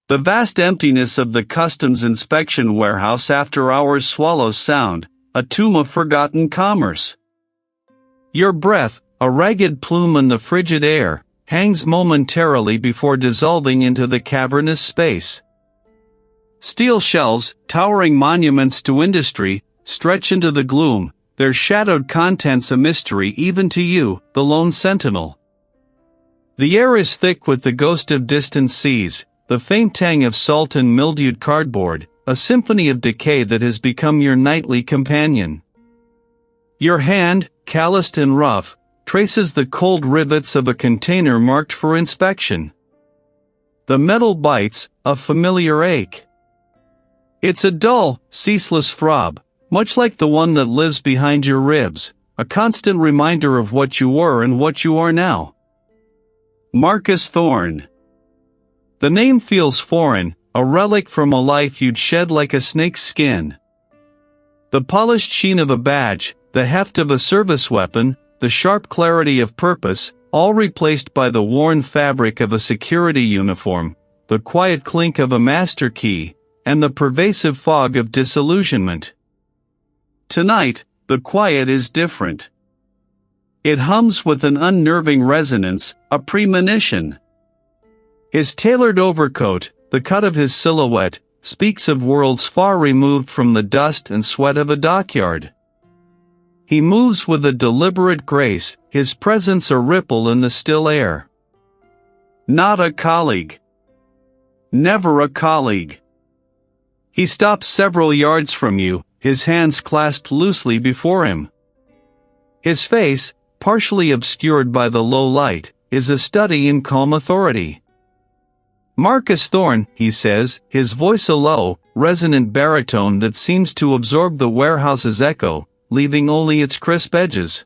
The vast emptiness of the customs inspection warehouse after hours swallows sound, a tomb of forgotten commerce. Your breath, a ragged plume in the frigid air, hangs momentarily before dissolving into the cavernous space. Steel shelves, towering monuments to industry, stretch into the gloom, their shadowed contents a mystery even to you, the lone sentinel. The air is thick with the ghost of distant seas, the faint tang of salt and mildewed cardboard, a symphony of decay that has become your nightly companion. Your hand, calloused and rough, traces the cold rivets of a container marked for inspection. The metal bites, a familiar ache. It's a dull, ceaseless throb, much like the one that lives behind your ribs, a constant reminder of what you were and what you are now. Marcus Thorne. The name feels foreign, a relic from a life you'd shed like a snake's skin. The polished sheen of a badge, the heft of a service weapon, the sharp clarity of purpose, all replaced by the worn fabric of a security uniform, the quiet clink of a master key, and the pervasive fog of disillusionment. Tonight, the quiet is different. It hums with an unnerving resonance, a premonition. His tailored overcoat, the cut of his silhouette, speaks of worlds far removed from the dust and sweat of a dockyard. He moves with a deliberate grace, his presence a ripple in the still air. Not a colleague. Never a colleague. He stops several yards from you, his hands clasped loosely before him. His face, partially obscured by the low light, is a study in calm authority. Marcus Thorne, he says, his voice a low, resonant baritone that seems to absorb the warehouse's echo, leaving only its crisp edges.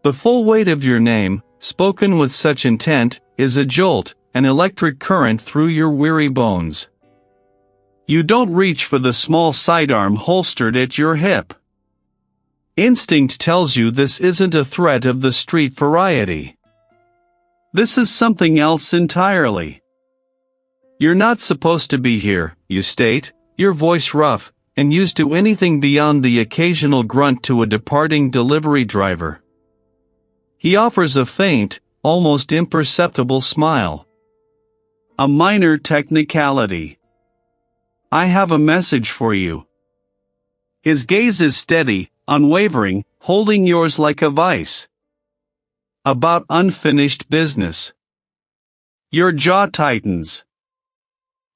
The full weight of your name, spoken with such intent, is a jolt, an electric current through your weary bones. You don't reach for the small sidearm holstered at your hip. Instinct tells you this isn't a threat of the street variety. This is something else entirely. You're not supposed to be here, you state, your voice rough, and used to anything beyond the occasional grunt to a departing delivery driver. He offers a faint, almost imperceptible smile. A minor technicality. I have a message for you. His gaze is steady, unwavering, holding yours like a vice. About unfinished business. Your jaw tightens.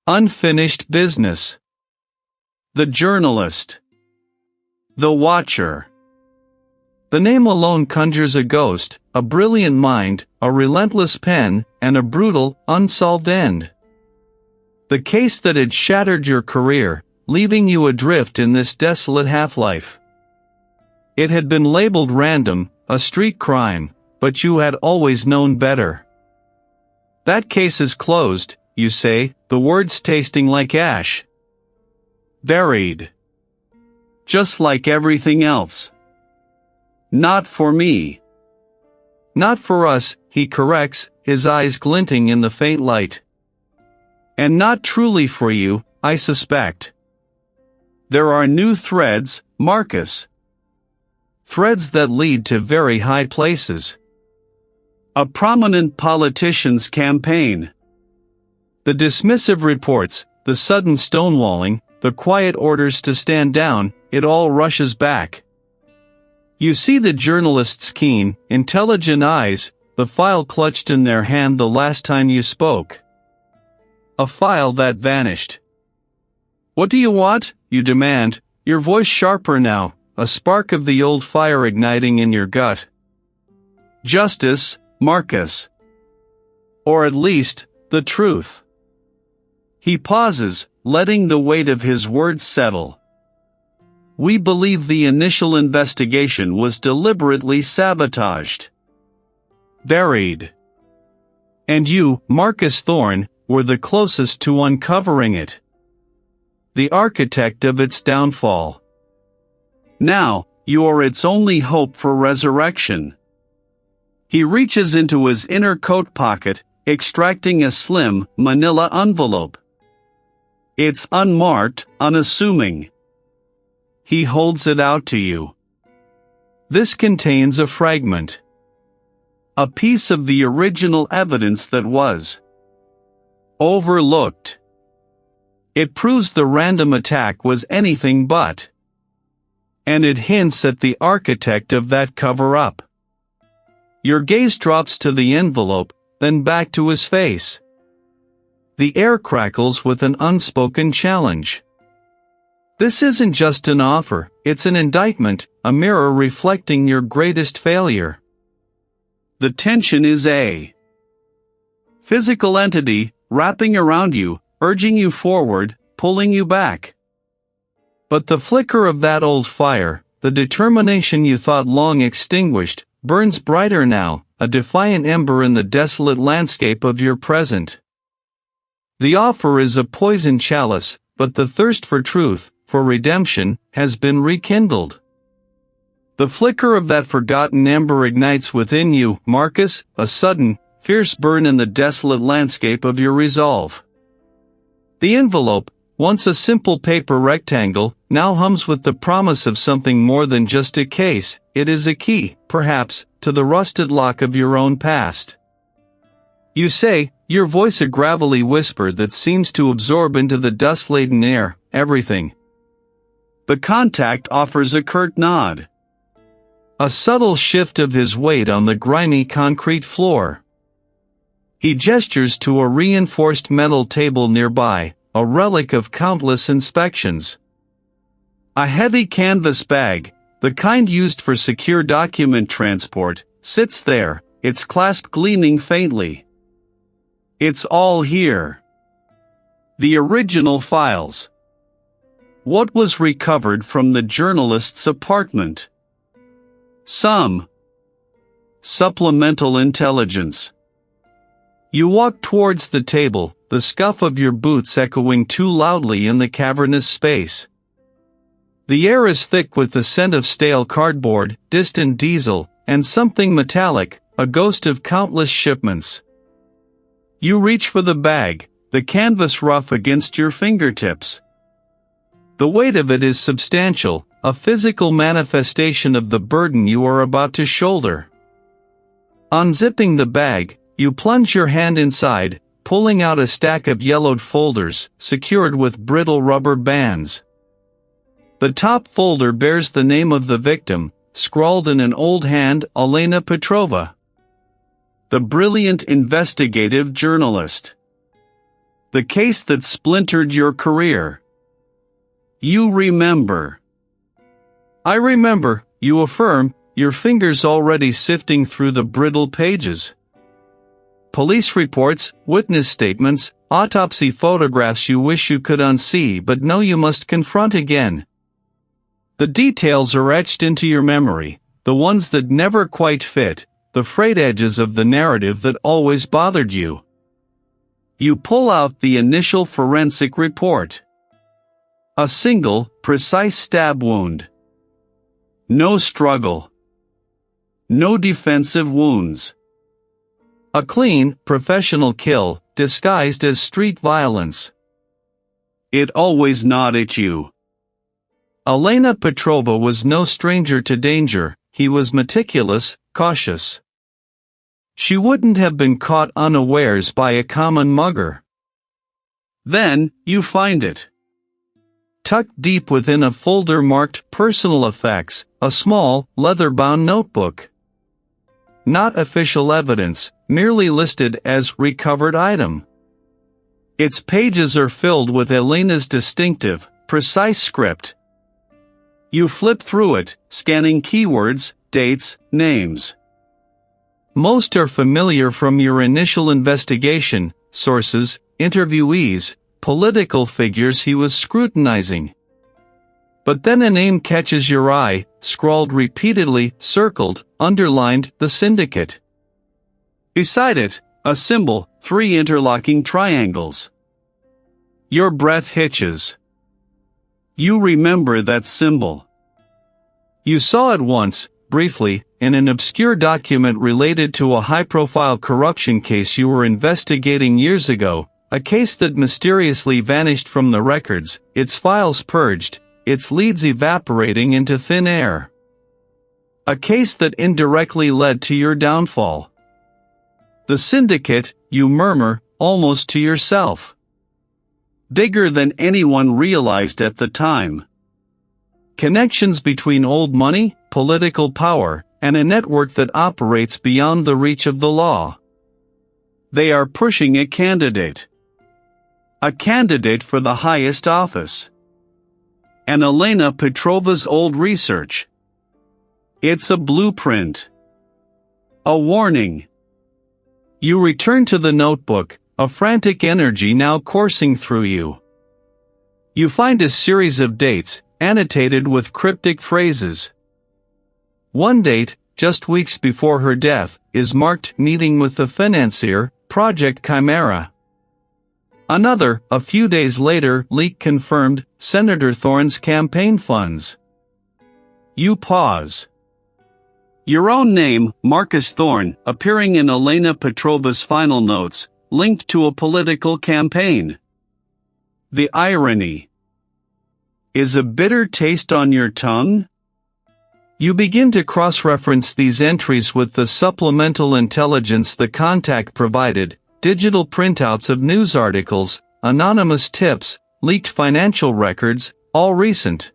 Unfinished business. The journalist. The watcher. The name alone conjures a ghost, a brilliant mind, a relentless pen, and a brutal, unsolved end. The case that had shattered your career, leaving you adrift in this desolate half-life. It had been labeled random, a street crime, but you had always known better. That case is closed, you say, the words tasting like ash. Buried. Just like everything else. Not for me. Not for us, he corrects, his eyes glinting in the faint light. And not truly for you, I suspect. There are new threads, Marcus. Threads that lead to very high places. A prominent politician's campaign. The dismissive reports, the sudden stonewalling, the quiet orders to stand down, it all rushes back. You see the journalist's keen, intelligent eyes, the file clutched in their hand the last time you spoke. A file that vanished. What do you want? You demand, your voice sharper now, a spark of the old fire igniting in your gut. Justice, Marcus. Or at least, the truth. He pauses, letting the weight of his words settle. We believe the initial investigation was deliberately sabotaged. Buried. And you, Marcus Thorne, were the closest to uncovering it. The architect of its downfall. Now, you are its only hope for resurrection. He reaches into his inner coat pocket, extracting a slim, manila envelope. It's unmarked, unassuming. He holds it out to you. This contains a fragment. A piece of the original evidence that was overlooked. It proves the random attack was anything but. And it hints at the architect of that cover-up. Your gaze drops to the envelope, then back to his face. The air crackles with an unspoken challenge. This isn't just an offer, it's an indictment, a mirror reflecting your greatest failure. The tension is a physical entity, wrapping around you, urging you forward, pulling you back. But the flicker of that old fire, the determination you thought long extinguished, burns brighter now, a defiant ember in the desolate landscape of your present. The offer is a poisoned chalice, but the thirst for truth, for redemption, has been rekindled. The flicker of that forgotten ember ignites within you, Marcus, a sudden, fierce burn in the desolate landscape of your resolve. The envelope, once a simple paper rectangle, now hums with the promise of something more than just a case. It is a key, perhaps, to the rusted lock of your own past. You say, your voice a gravelly whisper that seems to absorb into the dust-laden air, everything. The contact offers a curt nod. A subtle shift of his weight on the grimy concrete floor. He gestures to a reinforced metal table nearby, a relic of countless inspections. A heavy canvas bag, the kind used for secure document transport, sits there, its clasp gleaming faintly. It's all here. The original files. What was recovered from the journalist's apartment? Some supplemental intelligence. You walk towards the table, the scuff of your boots echoing too loudly in the cavernous space. The air is thick with the scent of stale cardboard, distant diesel, and something metallic, a ghost of countless shipments. You reach for the bag, the canvas rough against your fingertips. The weight of it is substantial, a physical manifestation of the burden you are about to shoulder. Unzipping the bag, you plunge your hand inside, pulling out a stack of yellowed folders, secured with brittle rubber bands. The top folder bears the name of the victim, scrawled in an old hand, Elena Petrova. The brilliant investigative journalist. The case that splintered your career. You remember. I remember, you affirm, your fingers already sifting through the brittle pages. Police reports, witness statements, autopsy photographs you wish you could unsee but know you must confront again. The details are etched into your memory, the ones that never quite fit, the frayed edges of the narrative that always bothered you. You pull out the initial forensic report. A single, precise stab wound. No struggle. No defensive wounds. A clean, professional kill, disguised as street violence. It always gnawed at you. Elena Petrova was no stranger to danger, he was meticulous, cautious. She wouldn't have been caught unawares by a common mugger. Then, you find it. Tucked deep within a folder marked Personal Effects, a small, leather-bound notebook. Not official evidence, merely listed as recovered item. Its pages are filled with Elena's distinctive, precise script. You flip through it, scanning keywords, dates, names. Most are familiar from your initial investigation, sources, interviewees, political figures he was scrutinizing. But then a name catches your eye, scrawled repeatedly, circled, underlined, the syndicate. Beside it, a symbol, 3 interlocking triangles. Your breath hitches. You remember that symbol. You saw it once, briefly, in an obscure document related to a high-profile corruption case you were investigating years ago, a case that mysteriously vanished from the records, its files purged, its leads evaporating into thin air. A case that indirectly led to your downfall. The syndicate, you murmur, almost to yourself. Bigger than anyone realized at the time. Connections between old money, political power, and a network that operates beyond the reach of the law. They are pushing a candidate. A candidate for the highest office. And Elena Petrova's old research. It's a blueprint. A warning. You return to the notebook, a frantic energy now coursing through you. You find a series of dates, annotated with cryptic phrases. One date, just weeks before her death, is marked meeting with the financier, Project Chimera. Another, a few days later, leak confirmed, Senator Thorne's campaign funds. You pause. Your own name, Marcus Thorne, appearing in Elena Petrova's final notes, linked to a political campaign. The irony. Is a bitter taste on your tongue? You begin to cross-reference these entries with the supplemental intelligence the contact provided, digital printouts of news articles, anonymous tips, leaked financial records, all recent.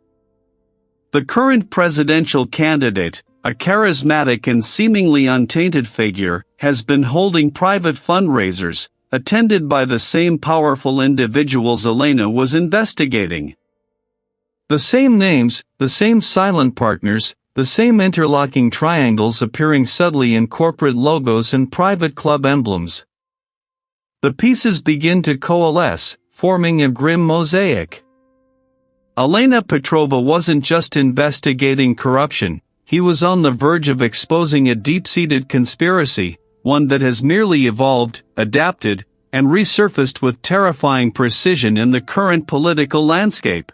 The current presidential candidate, a charismatic and seemingly untainted figure, has been holding private fundraisers, attended by the same powerful individuals Elena was investigating. The same names, the same silent partners, the same interlocking triangles appearing subtly in corporate logos and private club emblems. The pieces begin to coalesce, forming a grim mosaic. Elena Petrova wasn't just investigating corruption, he was on the verge of exposing a deep-seated conspiracy, one that has merely evolved, adapted, and resurfaced with terrifying precision in the current political landscape.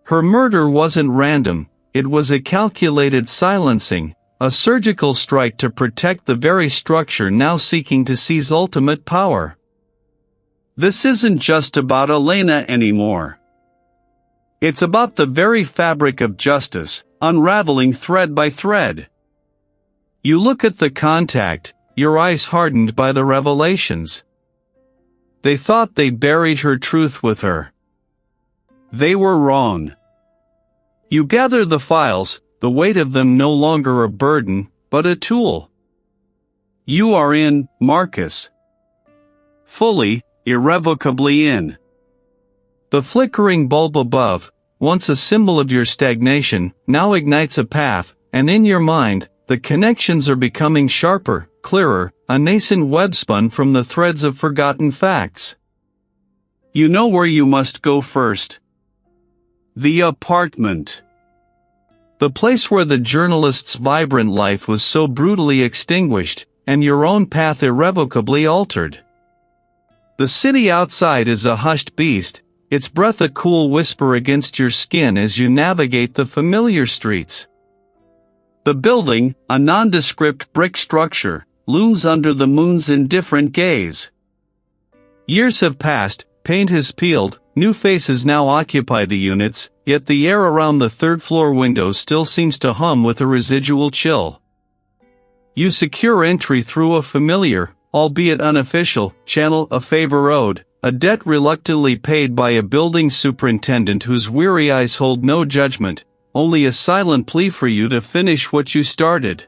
Her murder wasn't random, it was a calculated silencing, a surgical strike to protect the very structure now seeking to seize ultimate power. This isn't just about Elena anymore. It's about the very fabric of justice, unraveling thread by thread. You look at the contact, your eyes hardened by the revelations. They thought they buried her truth with her. They were wrong. You gather the files, the weight of them no longer a burden, but a tool. You are in, Marcus. Fully, irrevocably in. The flickering bulb above, once a symbol of your stagnation, now ignites a path, and in your mind, the connections are becoming sharper, clearer, a nascent web spun from the threads of forgotten facts. You know where you must go first. The apartment. The place where the journalist's vibrant life was so brutally extinguished, and your own path irrevocably altered. The city outside is a hushed beast, its breath a cool whisper against your skin as you navigate the familiar streets. The building, a nondescript brick structure, looms under the moon's indifferent gaze. Years have passed, paint has peeled, new faces now occupy the units, yet the air around the third-floor windows still seems to hum with a residual chill. You secure entry through a familiar, albeit unofficial, channel, a favor owed, a debt reluctantly paid by a building superintendent whose weary eyes hold no judgment, only a silent plea for you to finish what you started.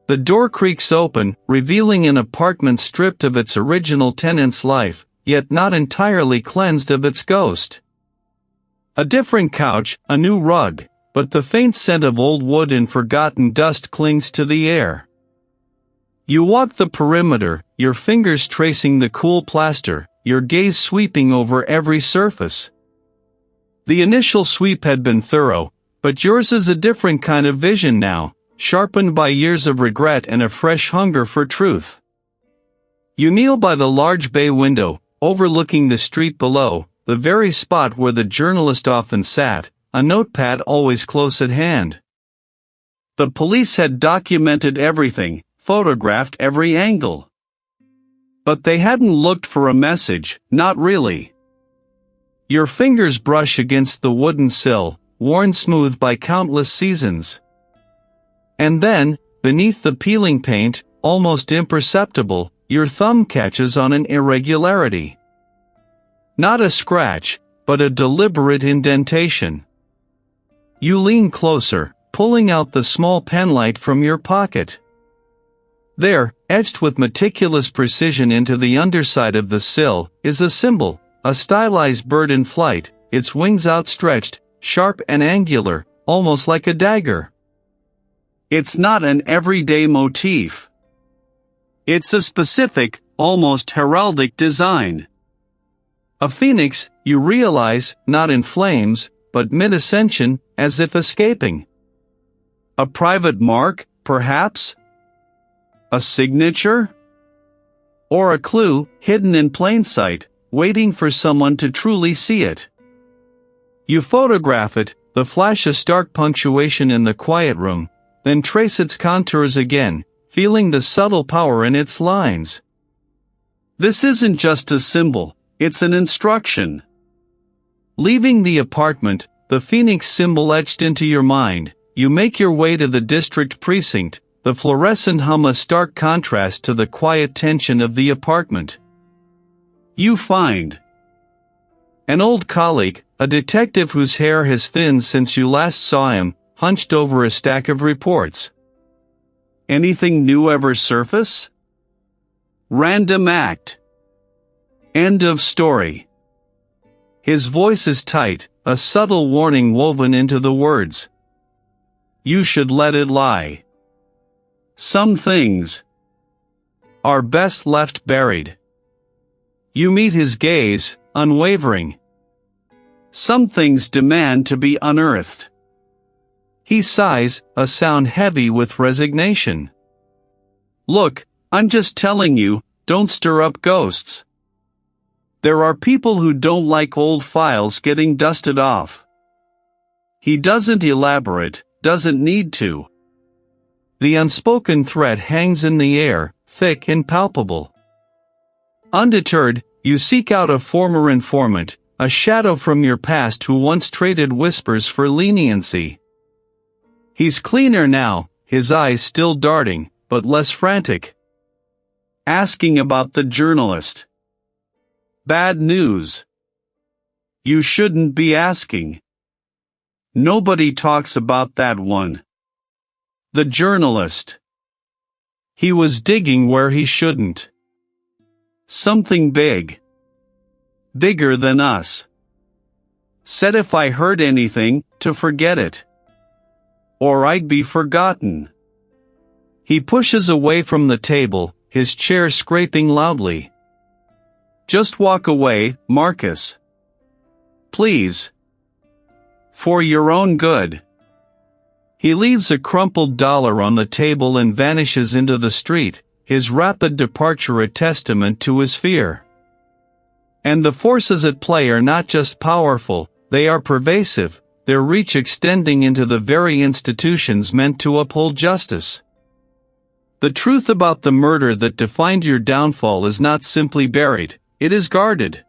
The door creaks open, revealing an apartment stripped of its original tenant's life, yet not entirely cleansed of its ghost. A different couch, a new rug, but the faint scent of old wood and forgotten dust clings to the air. You walk the perimeter, your fingers tracing the cool plaster, your gaze sweeping over every surface. The initial sweep had been thorough, but yours is a different kind of vision now, sharpened by years of regret and a fresh hunger for truth. You kneel by the large bay window, overlooking the street below, the very spot where the journalist often sat, a notepad always close at hand. The police had documented everything, photographed every angle. But they hadn't looked for a message, not really. Your fingers brush against the wooden sill, worn smooth by countless seasons. And then, beneath the peeling paint, almost imperceptible, your thumb catches on an irregularity. Not a scratch, but a deliberate indentation. You lean closer, pulling out the small penlight from your pocket. There, etched with meticulous precision into the underside of the sill, is a symbol, a stylized bird in flight, its wings outstretched, sharp and angular, almost like a dagger. It's not an everyday motif. It's a specific, almost heraldic design. A phoenix, you realize, not in flames, but mid-ascension, as if escaping. A private mark, perhaps? A signature? Or a clue, hidden in plain sight, waiting for someone to truly see it. You photograph it, the flash of stark punctuation in the quiet room, then trace its contours again, feeling the subtle power in its lines. This isn't just a symbol, it's an instruction. Leaving the apartment, the phoenix symbol etched into your mind, you make your way to the district precinct, the fluorescent hum a stark contrast to the quiet tension of the apartment. You find an old colleague, a detective whose hair has thinned since you last saw him, hunched over a stack of reports. Anything new ever surface? Random act. End of story. His voice is tight, a subtle warning woven into the words. You should let it lie. Some things are best left buried. You meet his gaze, unwavering. Some things demand to be unearthed. He sighs, a sound heavy with resignation. Look, I'm just telling you, don't stir up ghosts. There are people who don't like old files getting dusted off. He doesn't elaborate, doesn't need to. The unspoken threat hangs in the air, thick and palpable. Undeterred, you seek out a former informant, a shadow from your past who once traded whispers for leniency. He's cleaner now, his eyes still darting, but less frantic. Asking about the journalist. Bad news. You shouldn't be asking. Nobody talks about that one. The journalist. He was digging where he shouldn't. Something big. Bigger than us. Said if I heard anything, to forget it. Or I'd be forgotten. He pushes away from the table, his chair scraping loudly. Just walk away, Marcus. Please. For your own good. He leaves a crumpled dollar on the table and vanishes into the street, his rapid departure a testament to his fear. And the forces at play are not just powerful, they are pervasive, their reach extending into the very institutions meant to uphold justice. The truth about the murder that defined your downfall is not simply buried, it is guarded.